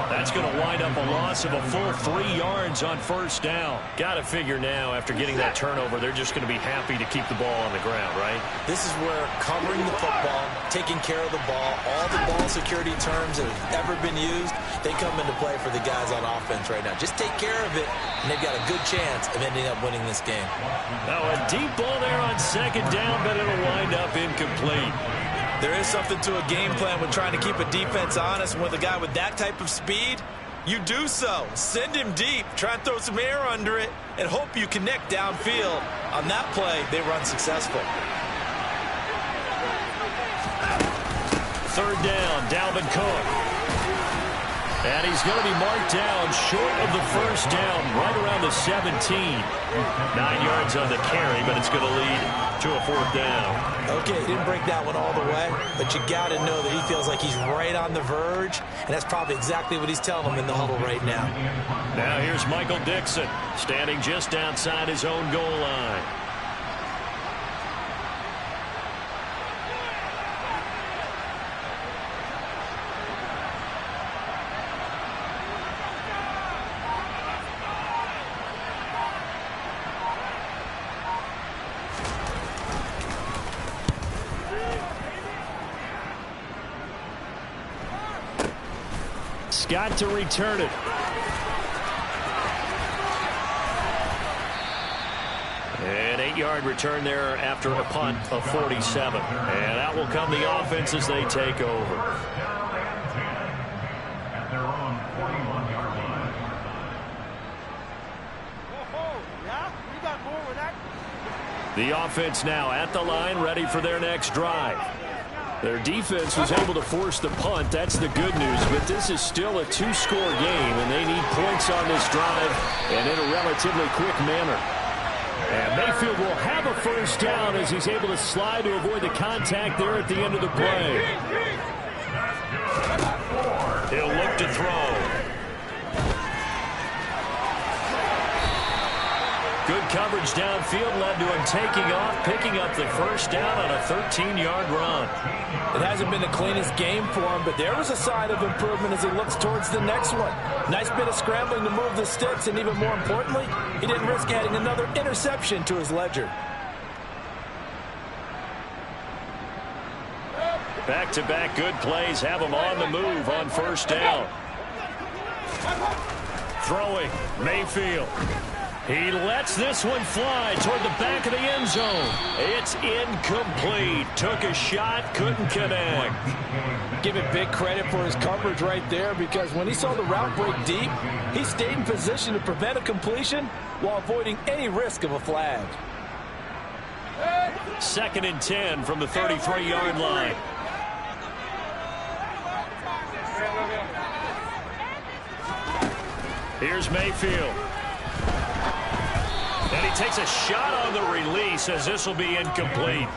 That's going to wind up a loss of a full 3 yards on 1st down. Got to figure now, after getting that turnover, they're just going to be happy to keep the ball on the ground, right? This is where covering the football, taking care of the ball, all the ball security terms that have ever been used, they come into play for the guys on offense right now. Just take care of it, and they've got a good chance of ending up winning this game. Now a deep ball there on 2nd down, but it'll wind up incomplete. There is something to a game plan with trying to keep a defense honest. With a guy with that type of speed, you do so. Send him deep, try and throw some air under it, and hope you connect downfield. On that play, they were unsuccessful. 3rd down, Dalvin Cook. And he's going to be marked down short of the 1st down, right around the 17. 9 yards on the carry, but it's going to lead to a 4th down. Okay, he didn't break that one all the way, but you got to know that he feels like he's right on the verge, and that's probably exactly what he's telling them in the huddle right now. Now here's Michael Dixon, standing just outside his own goal line. Got to return it. An 8-yard return there after a punt of 47. And that will come the offense as they take over. At their own 41-yard line. The offense now at the line, ready for their next drive. Their defense was able to force the punt. That's the good news. But this is still a 2-score game, and they need points on this drive and in a relatively quick manner. And Mayfield will have a 1st down as he's able to slide to avoid the contact there at the end of the play. He'll look to throw. Good coverage downfield led to him taking off, picking up the 1st down on a 13-yard run. It hasn't been the cleanest game for him, but there was a sign of improvement as he looks towards the next one. Nice bit of scrambling to move the sticks, and even more importantly, he didn't risk adding another interception to his ledger. Back-to-back good plays have him on the move on 1st down. Throwing, Mayfield. He lets this one fly toward the back of the end zone. It's incomplete. Took a shot, couldn't connect. Give it big credit for his coverage right there, because when he saw the route break deep, he stayed in position to prevent a completion while avoiding any risk of a flag. 2nd and 10 from the 33-yard line. Here's Mayfield. And he takes a shot on the release as this will be incomplete.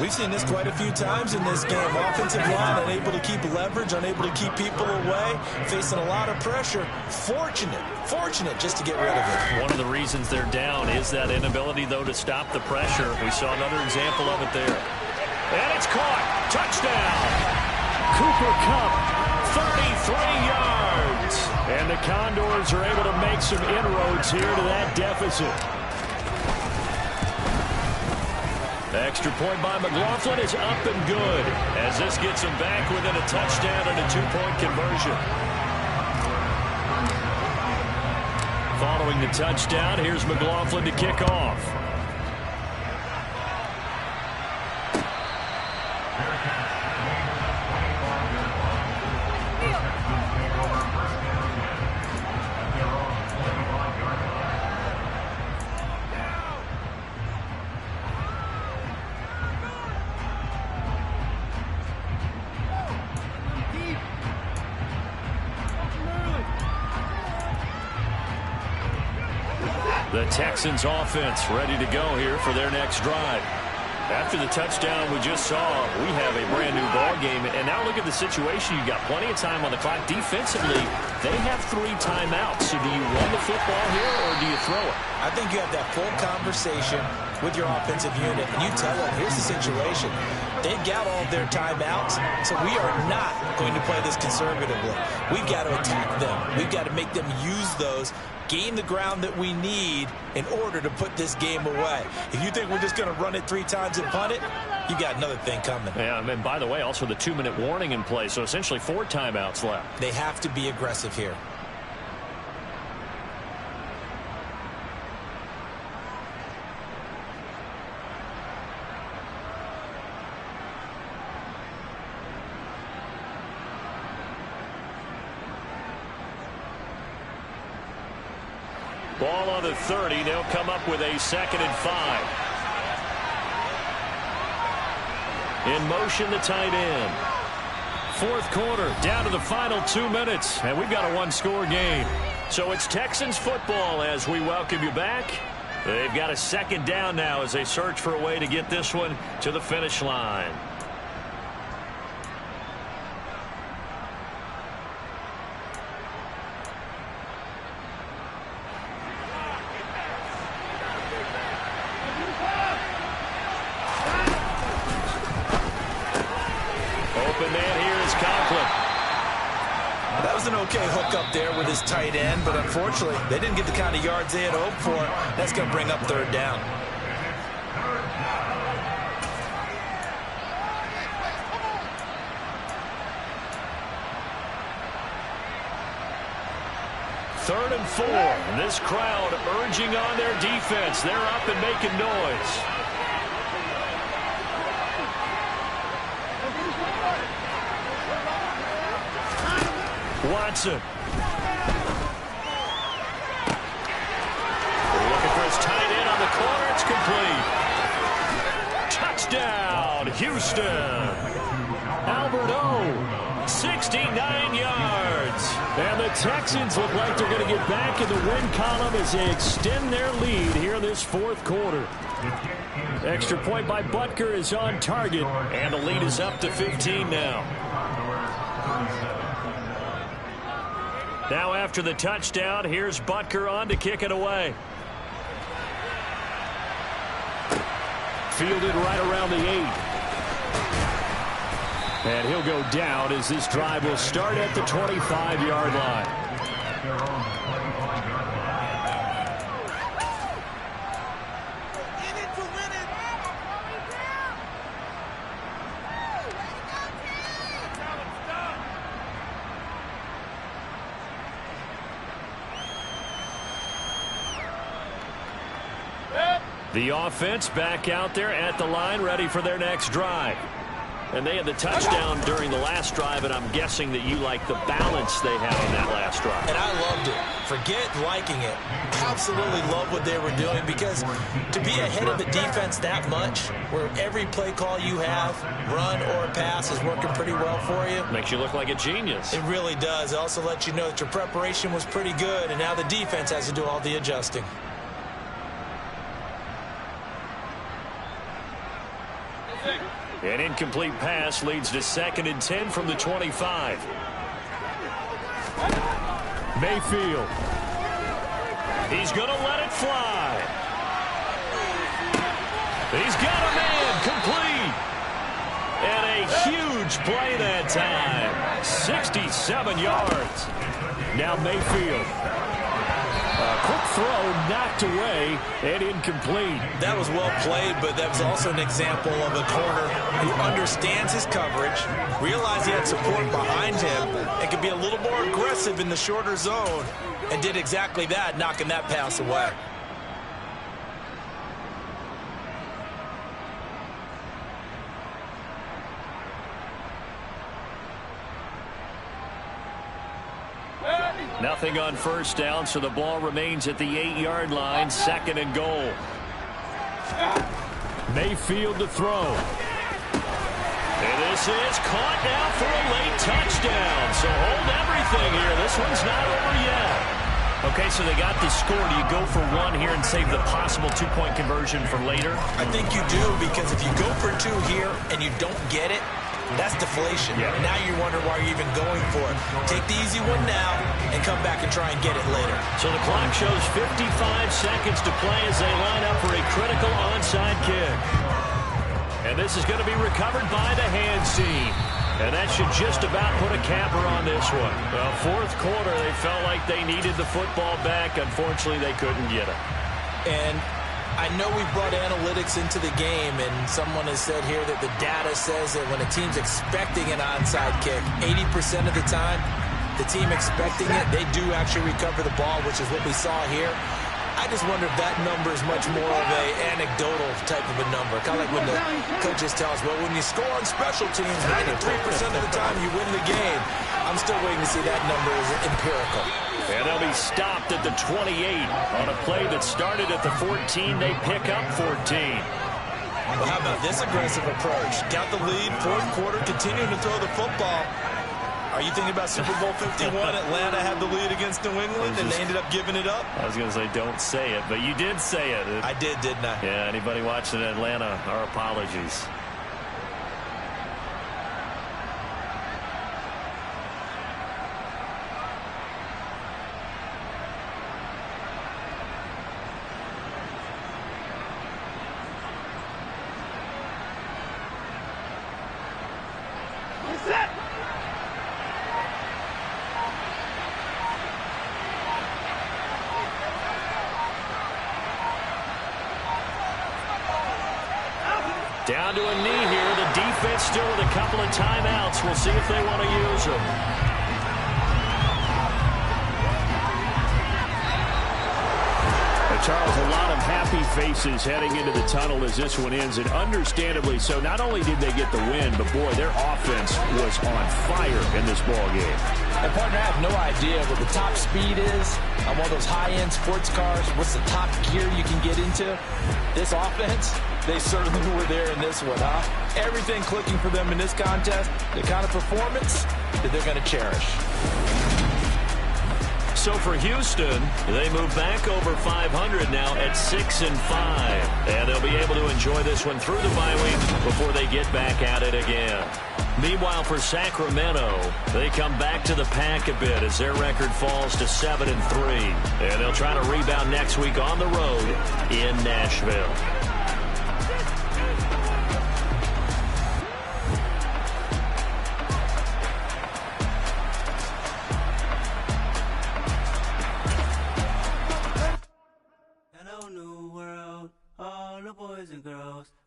We've seen this quite a few times in this game. Offensive line unable to keep leverage, unable to keep people away, facing a lot of pressure. Fortunate just to get rid of it. One of the reasons they're down is that inability, though, to stop the pressure. We saw another example of it there. And it's caught. Touchdown. Cooper Kupp, 33 yards. And the Condors are able to make some inroads here to that deficit. Extra point by McLaughlin is up and good as this gets him back within a touchdown and a 2-point conversion. Following the touchdown, here's McLaughlin to kick off. The Texans offense ready to go here for their next drive. After the touchdown we just saw, we have a brand-new ball game. And now look at the situation. You've got plenty of time on the clock. Defensively, they have 3 timeouts. So do you run the football here or do you throw it? I think you have that full conversation with your offensive unit, and you tell them, here's the situation. They've got all of their timeouts, so we are not going to play this conservatively. We've got to attack them. We've got to make them use those, gain the ground that we need in order to put this game away. If you think we're just going to run it 3 times and punt it, you got another thing coming. Yeah, and by the way, also the 2-minute warning in play, so essentially 4 timeouts left. They have to be aggressive here. Ball on the 30. They'll come up with a 2nd and 5. In motion, the tight end. 4th quarter, down to the final 2 minutes, and we've got a 1-score game. So it's Texans football as we welcome you back. They've got a 2nd down now as they search for a way to get this one to the finish line. Okay hook up there with his tight end, but unfortunately they didn't get the kind of yards they had hoped for. That's going to bring up 3rd down. Third and 4. And this crowd urging on their defense. They're up and making noise. Watson. Looking for his tight end on the corner. It's complete. Touchdown, Houston. Albert O, 69 yards. And the Texans look like they're going to get back in the win column as they extend their lead here in this 4th quarter. Extra point by Butker is on target, and the lead is up to 15 now. Now after the touchdown, here's Butker on to kick it away. Fielded right around the 8. And he'll go down as this drive will start at the 25-yard line. The offense back out there at the line, ready for their next drive. And they had the touchdown during the last drive, and I'm guessing that you like the balance they had on that last drive. And I loved it. Forget liking it. Absolutely love what they were doing, because to be ahead of the defense that much, where every play call you have, run or pass, is working pretty well for you. Makes you look like a genius. It really does. It also lets you know that your preparation was pretty good, and now the defense has to do all the adjusting. An incomplete pass leads to 2nd and 10 from the 25. Mayfield. He's going to let it fly. He's got a man complete. And a huge play that time. 67 yards. Now Mayfield. A quick throw knocked away and incomplete. That was well played, but that was also an example of a corner who understands his coverage, realized he had support behind him, and could be a little more aggressive in the shorter zone, and did exactly that, knocking that pass away. Nothing on first down, so the ball remains at the 8-yard line, 2nd and goal. Mayfield to throw. And this is caught now for a late touchdown. So hold everything here. This one's not over yet. Okay, so they got the score. Do you go for one here and save the possible two-point conversion for later? I think you do, because if you go for two here and you don't get it, that's deflation. Yeah. Now you wonder why you're even going for it. Take the easy one now and come back and try and get it later. So the clock shows 55 seconds to play as they line up for a critical onside kick. And this is going to be recovered by the hands team. And that should just about put a capper on this one. Well, fourth quarter, they felt like they needed the football back. Unfortunately, they couldn't get it. And I know we brought analytics into the game, and someone has said here that the data says that when a team's expecting an onside kick, 80% of the time, the team expecting it, they do actually recover the ball, which is what we saw here. I just wonder if that number is much more of a anecdotal type of a number. Kind of like when the coaches tell us, well, when you score on special teams, 93% of the time you win the game. I'm still waiting to see that number is empirical. And they'll be stopped at the 28 on a play that started at the 14. They pick up 14. Well, how about this aggressive approach? Got the lead, fourth quarter, continuing to throw the football. Are you thinking about Super Bowl 51? Atlanta had the lead against New England, and they ended up giving it up? I was going to say, don't say it, but you did say it. I did, didn't I? Yeah, anybody watching Atlanta, our apologies. Down to a knee here. The defense still with a couple of timeouts. We'll see if they want to use them. Charles, a lot of happy faces heading into the tunnel as this one ends, and understandably so. Not only did they get the win, but boy, their offense was on fire in this ball game. And partner, I have no idea what the top speed is on one of those high-end sports cars. What's the top gear you can get into? This offense, they certainly were there in this one, huh? Everything clicking for them in this contest, the kind of performance that they're going to cherish. So for Houston, they move back over 500 now at 6-5. And they'll be able to enjoy this one through the bye week before they get back at it again. Meanwhile, for Sacramento, they come back to the pack a bit as their record falls to 7-3. And they'll try to rebound next week on the road in Nashville.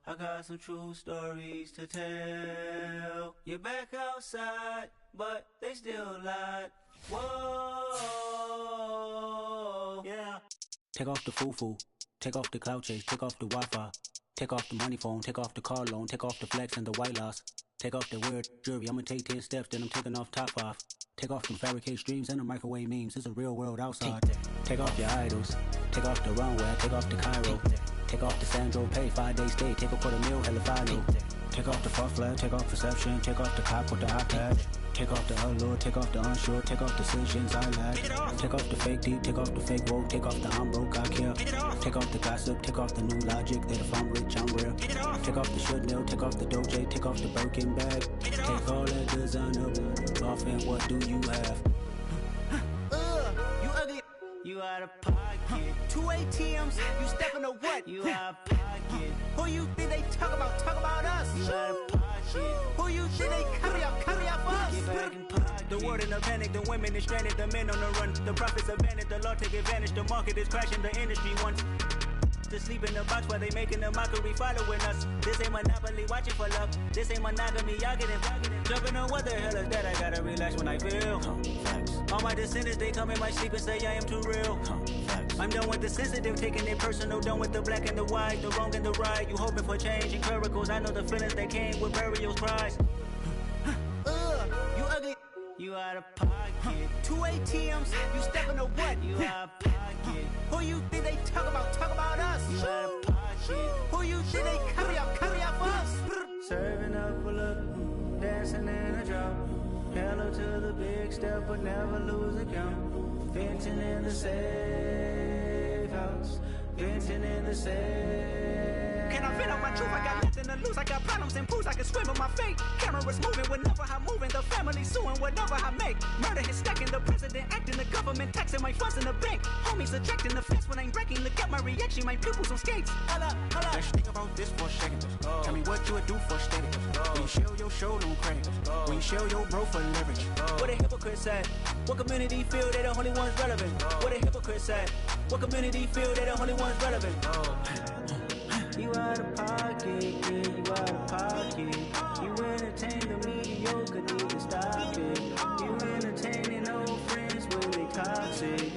I got some true stories to tell. You're back outside, but they still lied. Whoa, yeah. Take off the foo-foo, take off the cloud chase, take off the Wi-Fi, take off the money phone, take off the car loan, take off the flex and the white loss. Take off the weird jewelry, I'ma take 10 steps, then I'm taking off top 5. Take off them fabricate streams and the microwave memes, it's a real world outside. Take off your idols, take off the runway, take off the Cairo. Take off the Sandro pay, 5-day stay, take a $250,000, hella final. Take off the far flag, take off perception, take off the cop with the iPad. Take off the allure, take off the unsure, take off decisions I lack. Take off the fake deep, take off the fake woke, take off the I'm broke, I care. Take off the gossip, take off the new logic, that if I'm rich, I'm real. Take off the Chanel, take off the Doja, take off the Birkin bag. Take all that designer off and what do you have? You ugly. You out of pocket. 2 ATMs, you stepping to what? You out of pocket. Who you think they talk about? Talk about us. You out of pocket. Who you think they carry out for us? Get back in pocket. The world in a panic, the women is stranded, the men on the run. The profits abandoned, the law take advantage. The market is crashing, the industry wants to sleep in the box while they making a mockery following us. This ain't Monopoly, watching for love. This ain't monogamy, y'all getting jumping on what the hell is that? I gotta relax when I feel. All my descendants, they come in my sleep and say I am too real. I'm done with the sensitive, taking it personal. Done with the black and the white, the wrong and the right. You hoping for change and miracles. I know the feelings that came with burial cries. You ugly. You out of pocket. 2 ATMs, you stepping to what? You out of pocket. Who you think they talk about? Talk about us. You out of pocket. Who you think they carry out for us? Serving up a look, dancing in a drop. Hello to the big step, but never lose a count. Venting in the safe house. Venting in the safe. Can I vent out my truth? I got nothing to lose. I got problems and pools. I can swim with my fate. Cameras moving whenever I'm moving. The family suing whatever I make. Murder is stacking. The president acting. The government taxing my funds in the bank. Homies ejecting the fence when I'm breaking. Look at my reaction. My pupils on skates. Hold up. Let's think about this for a second. Tell me what you would do for status. When you show your show no credit. When you show your bro for leverage. What a hypocrite said. What community feel they the only ones relevant? What a hypocrite said. What community feel they the only ones relevant? You out of pocket, yeah, you out of pocket. You entertain the mediocre, need to stop it. You entertaining old friends when they toxic.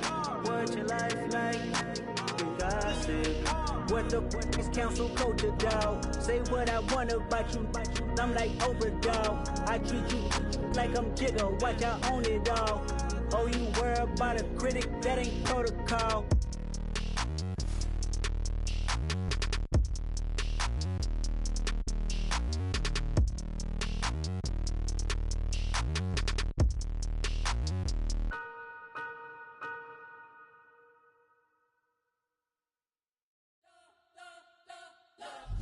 What your life like? You gossip. What the fuck is council culture, dawg? Say what I want about you. I'm like Oprah, dawg. I treat you like I'm Jigga. Watch I own it all. Oh, you worry about a critic? That ain't protocol.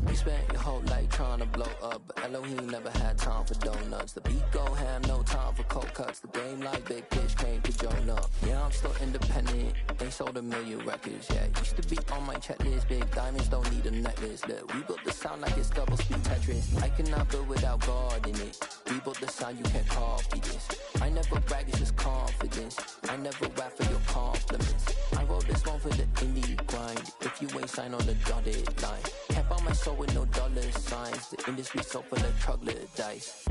You spent your whole life trying to blow up, but Elohim never had time for donuts. The beat go ham, no time for cold cuts. The game like Big Pitch came to join up. Yeah, I'm still independent, ain't sold a million records yet. Used to be on my checklist, big diamonds don't need a necklace. Look, we built the sound like it's double speed Tetris. I cannot build without God in it. We built the sound, you can't copy this. I never brag, it's just confidence. I never rap for your compliments. I wrote this one for the indie grind. If you ain't signed on the dotted line, can't buy my soul with no dollar signs. The industry so full of troglodytes.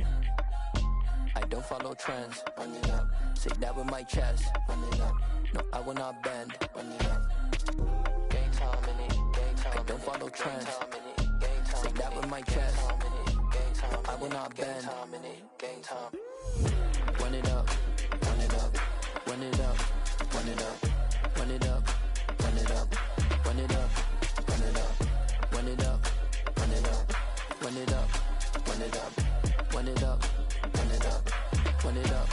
I don't follow trends. Run it up. Say that with my chest. Run it up. No, I will not bend. Run it up. Gang time in it. Gang time. I don't follow trends. Say that with my chest. I will not bend. Gang time. Run it up. Run it up. Run it up. Run it up. Run it up. Run it up. Run it up. Run it up. Run it up. Run it up. Run it up. Run it up. Run it up. Run it up. Run it up.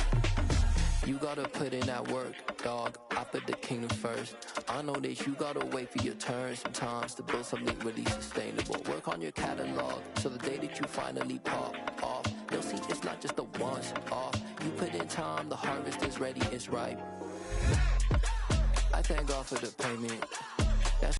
You gotta put in that work, dog. I put the kingdom first. I know that you gotta wait for your turn sometimes to build something really sustainable. Work on your catalog, so the day that you finally pop off, they'll see it's not just a once off. You put in time, the harvest is ready, it's ripe. I thank God for the payment.